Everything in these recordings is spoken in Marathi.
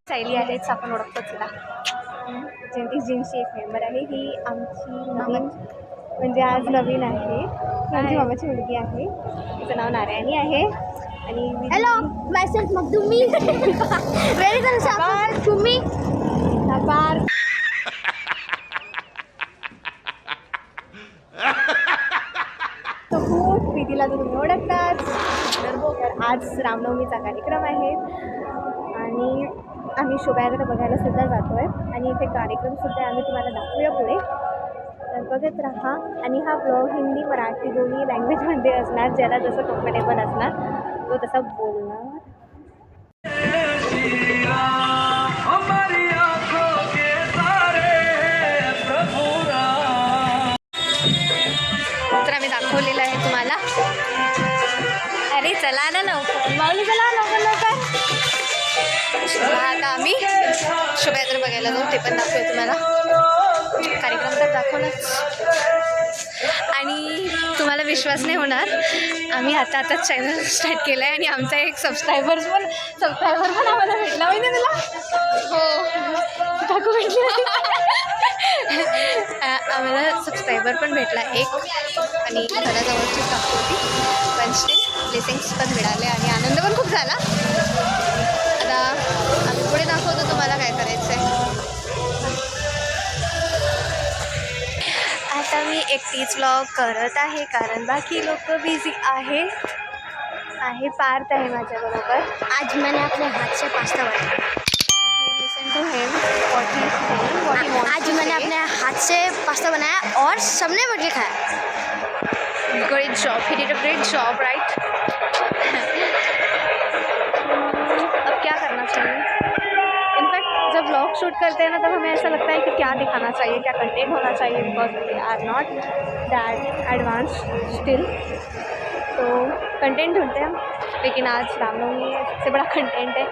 सायली आहेच, आपण ओळखतो तिला. जेंटी जीन्सची एक मेंबर आहे. ही आमची नवीन, म्हणजे आज नवीन आहे. माझी मामाची मुलगी आहे. तिचं नाव नारायणी आहे. आणि hello, myself Makhdumi. Very good sir. तुम्ही बार खूप प्रीतीला तुम्ही ओळखतात. तर आज रामनवमीचा कार्यक्रम आहे आणि आम्ही शोभायात्रा बघायला सुद्धा जातो आहे. आणि इथे कार्यक्रमसुद्धा आम्ही तुम्हाला दाखवूया पुढे, तर बघत राहा. आणि हा ब्लॉग हिंदी मराठी दोन्ही लँग्वेजमध्ये असणार. ज्याला जसं कम्फर्टेबल असणार तो तसं बोलणार. तर आम्ही दाखवलेलं आहे तुम्हाला. अरे चला ना लवकर माऊली, चला लवकर लवकर. आता आम्ही शोभायात्रा बघायला जाऊ, ते पण दाखवूया तुम्हाला. कार्यक्रम तर दाखवलाच. आणि तुम्हाला विश्वास नाही होणार, आम्ही आताच चॅनल स्टार्ट केलं आहे आणि आमचा एक सबस्क्रायबर पण आम्हाला भेटला. माहिती तुला? हो, काकू भेटली. आम्हाला सबस्क्रायबर पण भेटला एक, आणि घराजवळची काकू होती. पण स्टील ब्लेसिंग्स पण मिळाले आणि आनंद पण खूप झाला. आता आम्ही पुढे दाखवतो तुम्हाला काय करायचं आहे. आता मी एकटीच व्लॉग करत आहे कारण बाकी लोक बिझी आहे. पार्थ आहे माझ्याबरोबर. आज मैंने अपने हाथ से पास्ता बनाया. आज मैंने अपने हाथ से पास्ता बनाया और सबने बढ़ के खाया. Great job, he did a great job, right. अब क्या करना चाहिए? इनफैक्ट जब व्लॉग शूट करते हैं ना, तब हमें ऐसा लगता है कि क्या दिखाना चाहिए, क्या कंटेंट होना चाहिए, because we are not that advance still. तो कंटेंट ढूंढते हैं हम. लेकिन आज रामनवमी है, सबसे बड़ा कंटेंट है,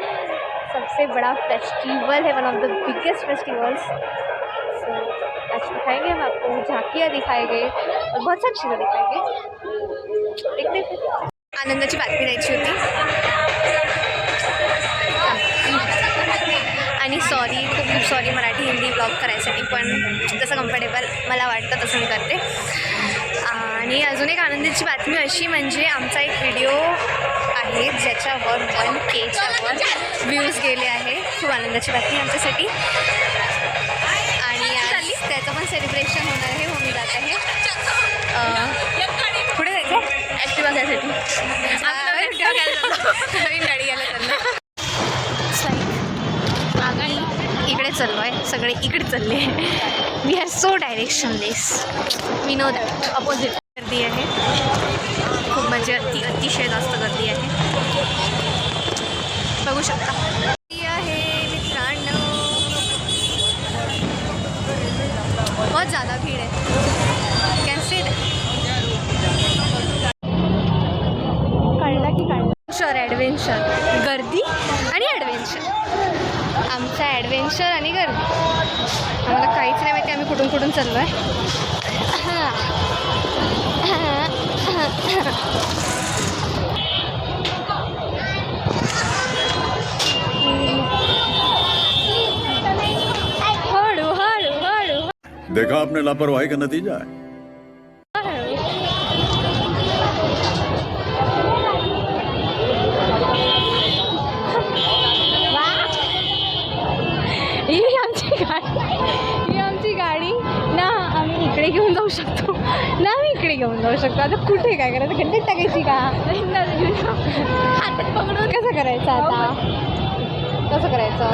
सबसे बड़ा फेस्टिवल है, one of the biggest festivals. So आज दिखाएंगे हम आपको, झांकियाँ दिखाएंगे और बहुत सारी चीज़ें दिखाएंगे. देखते. आनंदाची बातमी द्यायची होती. आणि सॉरी, खूप खूप सॉरी मराठी हिंदी ब्लॉग करायसाठी, पण जसं कम्फर्टेबल मला वाटतं तसं मी करते. आणि अजून एक आनंदाची बातमी अशी म्हणजे आमचा एक व्हिडिओ आहे ज्याच्यावर 1Kच्या वर व्ह्यूज गेले आहे. खूप आनंदाची बातमी आमच्यासाठी. आणि आज त्याचं पण सेलिब्रेशन होणार आहे. हो, मी जात आहे पुढे जायचं ॲक्टिवा घ्यायसाठी. नवीन गाडी घ्यायला चाललं. इकडे चाललो आहे, सगळे इकडे चालले. We are so directionless, we know that. Opposite गर्दी आहे खूप, म्हणजे अतिशय जास्त गर्दी आहे. बघू शकता आहे मित्रांनो, बहुत ज़्यादा भीड़ है. कैन सी कळलं की कळलं. ॲडव्हेंचर, गर्दी आणि ॲडव्हेंचर. आमचा ॲडव्हेंचर आणि गर्दी. आम्हाला काहीच नाही माहिती आम्ही कुठून कुठून चाललो आहे. हळू हळू हळू. देखा आपने लापरवाही का नतीजा है. ही आमची गाडी ना, आम्ही इकडे घेऊन जाऊ शकतो ना, आम्ही इकडे घेऊन जाऊ शकतो. आता कुठे काय करायचं, खड्ड्यात टाकायची का, हातात पकडून कसं करायचं, आता कसं करायचं.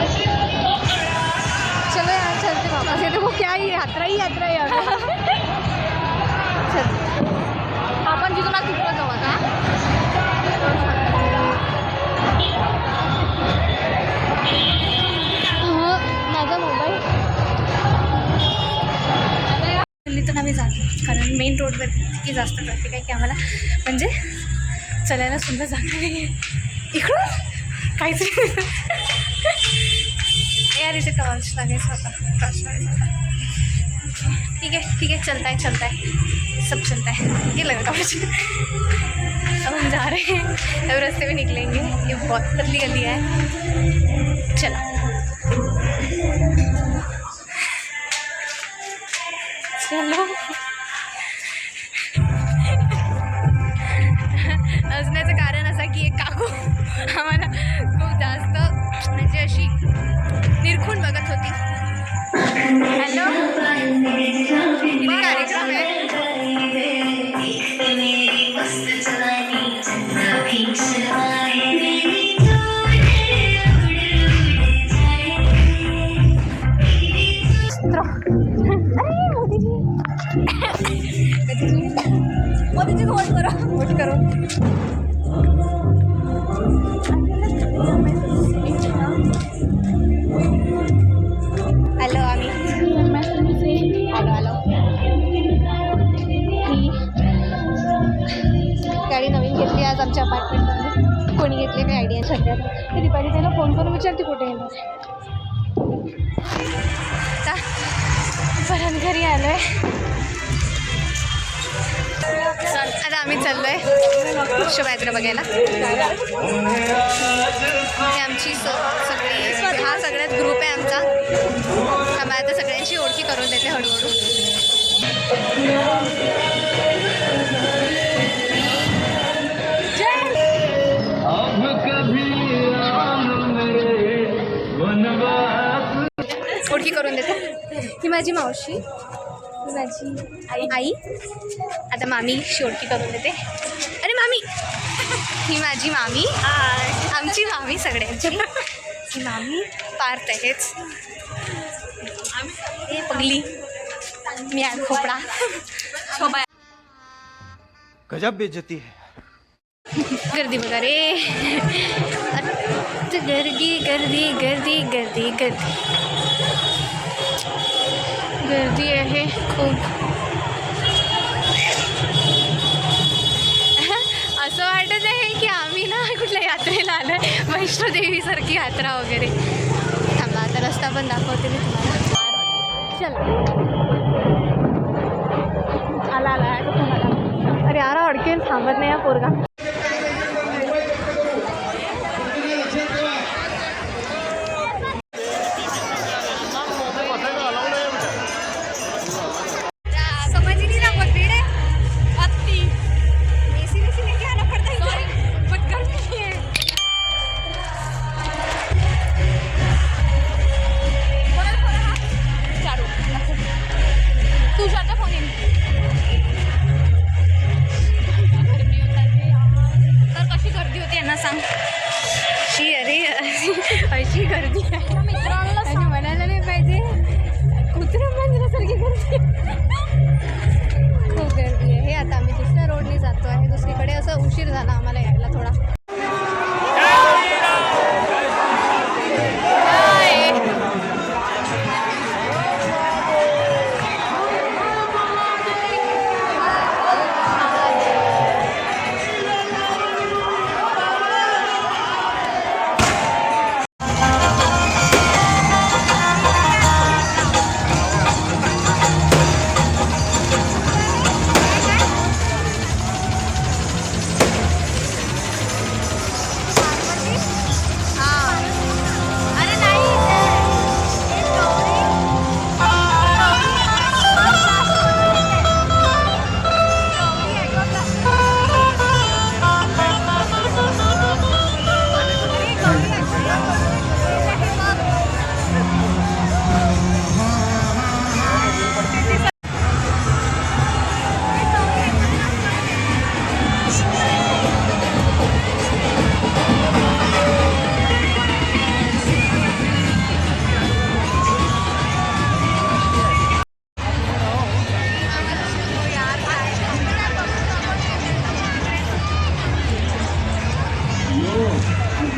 चलो यार, चलते वापस. ये देखो क्या ही यात्रा ही चल. आपण जिथून आज तिकडं जाऊ आता. माझा मोबाईल दिल्लीतून आम्ही जातो कारण मेन रोडवर इतकी जास्त ट्रॅफिक आहे की आम्हाला म्हणजे चलायला सुद्धा जागा नाही आहे. इकडून काहीच यार, इथे टॉर्च लागायचं होता, टॉर्च लागायचा होता. ठीक आहे चलता है सब चलता है। ये लगा टॉर्च। अब हम जा रहे हैं, अब रास्ते में निकलेंगे। ये बहुत पतली गली है। चलो चलो। हसण्याचं कारण असं की एक काकू आम्हाला खूप जास्त म्हणजे अशी निरखून बघत होती। हॅलो, किती कार्यक्रम आहे? मोदीजी को वोट करो, वोट करो। हॅलो, आम्ही हॅलो गाडी नवीन घेतली आज आमच्या अपार्टमेंटमध्ये। कोणी घेतली काही आयडिया सध्या ते दीपाली त्याला फोन करून विचारते कुठे येणार। परत घरी आलो आहे। आता आम्ही चाललो आहे शोभायात्रा बघायला। ही आमची सगळी हा सगळ्यात ग्रुप आहे आमचा। आम्ही आता सगळ्यांची ओळखी करून देते हळूहळू। ओळखी करून देते। ही माझी मावशी, ही माझी आई। आता मामीशी ओळखी करून देते। अरे मामी, ही माझी मामी, आमची मामी सगळ्यांची। ही मामी पार्थ आहेच, पगली, मी आहे खोपडा। गजब बेइज्जती है। गर्दी बघा रे, गर्दी गर्दी गर्दी गर्दी गर्दी गर्दी आहे खूप। असं वाटत आहे की आम्ही ना कुठल्या यात्रेला आलो आहे, वैष्णोदेवीसारखी यात्रा वगैरे। थांबा आता रस्ता पण दाखवते मी तुम्हाला। चल आला आला आहे तो मला। अरे यार अडकेल, थांबत नाही हा पोरगा। सांग शी, अरे अशी गर्दी आहे मित्रांना म्हणायला नाही पाहिजे, कुत्र्या मांजरासारखी गर्दी, खूप गर्दी आहे। आता आम्ही दुसऱ्या रोडने जातो आहे दुसरीकडे। असं उशीर झाला आम्हाला यायला थोडा।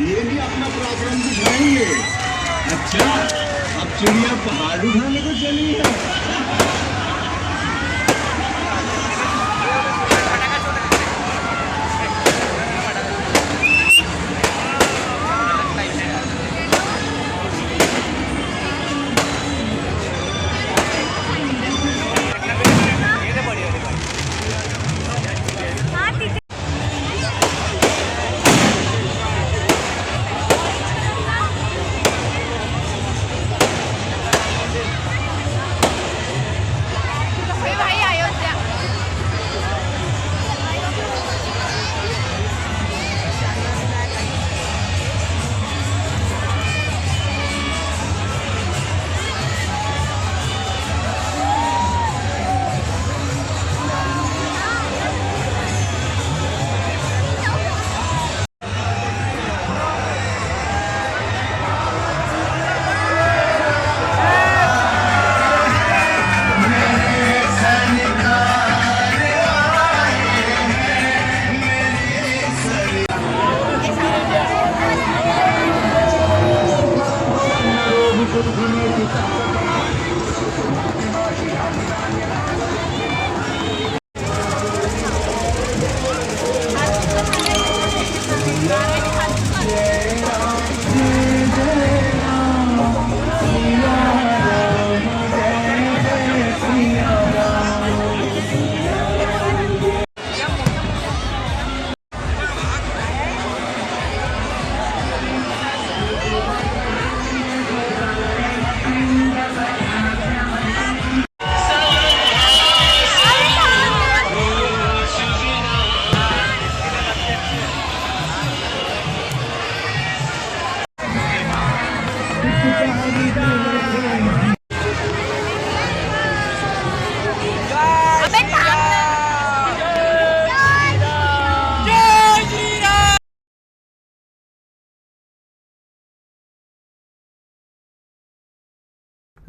ये भी अपना पराक्रम दिखाएंगे। अच्छा, अब चिड़िया पहाड़ उठाने को चली है।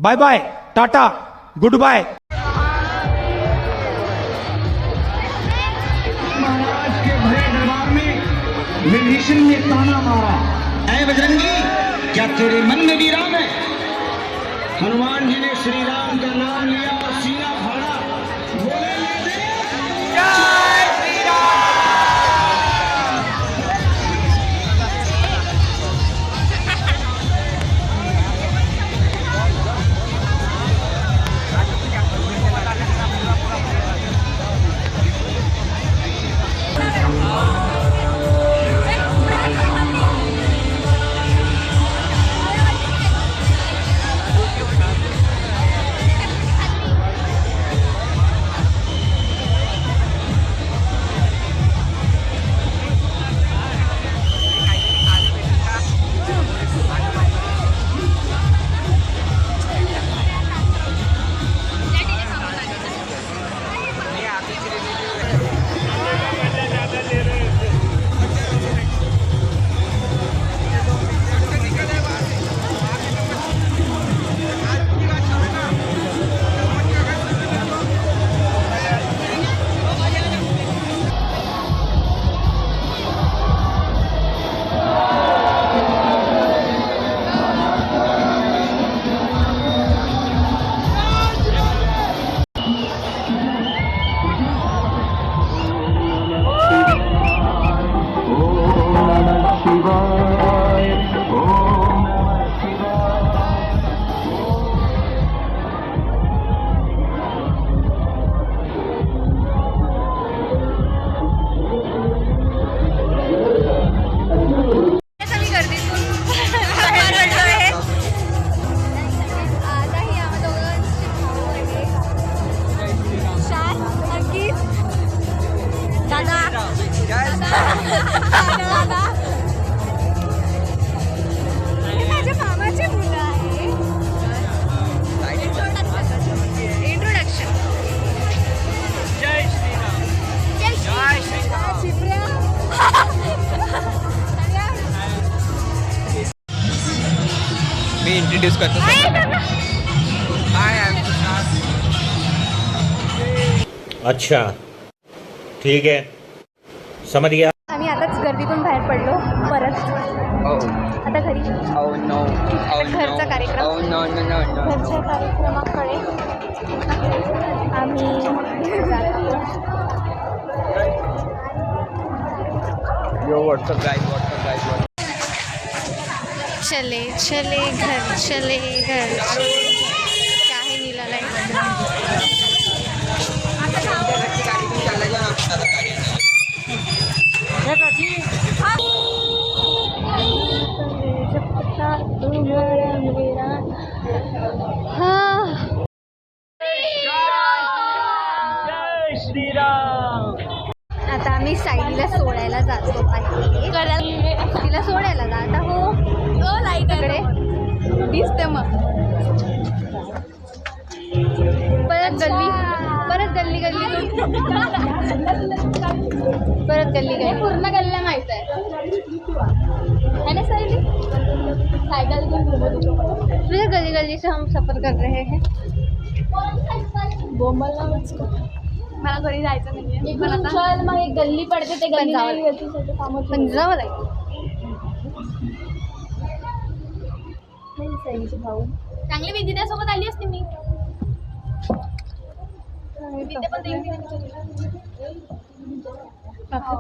Bye bye, tata, good bye. महाराज के भरे दरबार में विभीषण ने ताना मारा, ऐ बजरंगी, क्या तेरे मन में भी राम है? हनुमान जी ने श्री राम का नाम लिया और सीना फाड़ा, बोले ले दे। मी इंट्रोड्यूस करतो. अच्छा ठीक आहे, समज गया. आम्ही आताच गर्दीतून बाहेर पडलो परत. आता घरी घरचा कार्यक्रम, घरच्या कार्यक्रमाकडे आम्ही जात आहोत. चले चले घर, चले घर, क्या है नीला लाइट. आता आम्ही सायलीला सोडायला जातो आहे. तिला सोडायला जात आहो. इकडे दिसते मग परत गल्ली, परत गल्ली गल्ली परत गल्ली गल्ली पूर्ण गल्ल्या माहित है ना सायली. सायकल फिर गली गली से हम सफर कर रहे हैं. मला घरी जायचं नाही. मग एक गल्ली पडते ते पंजाब भाऊ चांगली विद्यासोबत आली असते मी.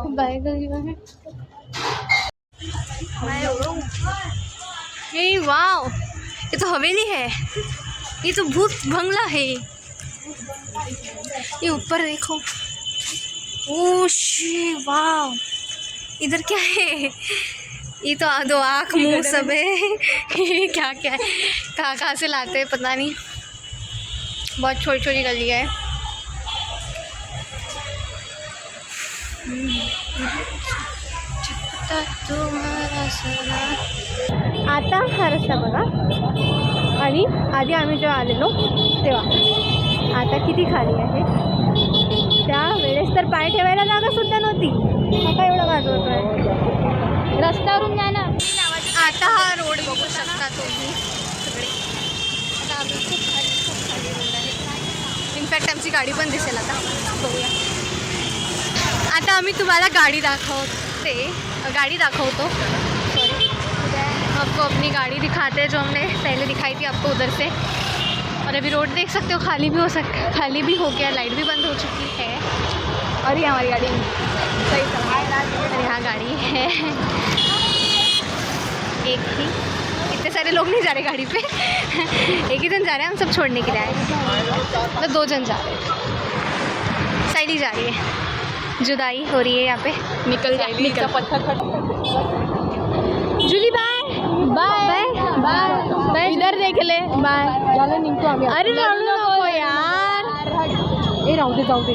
खूप बाहेर गल्ली आहे. हे वाव, ये तो हवेली है, ये तो भूत बंगला है. ये ऊपर देखो, ओ शी वाव, इधर क्या है? ये तो दो आँख मुंह सब है. ये क्या क्या है, कहाँ कहाँ से लाते हैं पता नहीं. बहुत छोटी छोटी गलियाँ है. आता हा रस्ता बघा, आणि आधी आम्ही जेव्हा आलेलो तेव्हा आता किती खाली आहे. त्यावेळेस तर पाय ठेवायला जागा सुद्धा नव्हती. आता एवढं गाजवतोय. रस्त्यावरून जा ना. आता हा रोड बघू शकता तुम्ही सगळे. आता इनफॅक्ट आमची गाडी पण दिसेल आता, बघूया. आता आम्ही तुम्हाला गाड़ी दाखवतो, सॉरी, आपको अपनी गाड़ी दिखाते हैं जो हमने पहले दिखाई थी आपको उधर से. और अभी रोड देख सकते हो, खाली भी हो गया, लाइट भी बंद हो चुकी है. और ये हमारी गाड़ी सही और यहाँ गाड़ी है एक ही. इतने सारे लोग नहीं जा रहे गाड़ी पे एक ही जन जा रहे हैं, हम सब छोड़ने के लिए आए. तो 2 जन जा रहे हैं. साइली जा रही है, जुदाई हो रही है यहाँ पे. निकल Julie bye bye bye bye. इधर देख ले बाय. अरे नको यार. जाऊ दे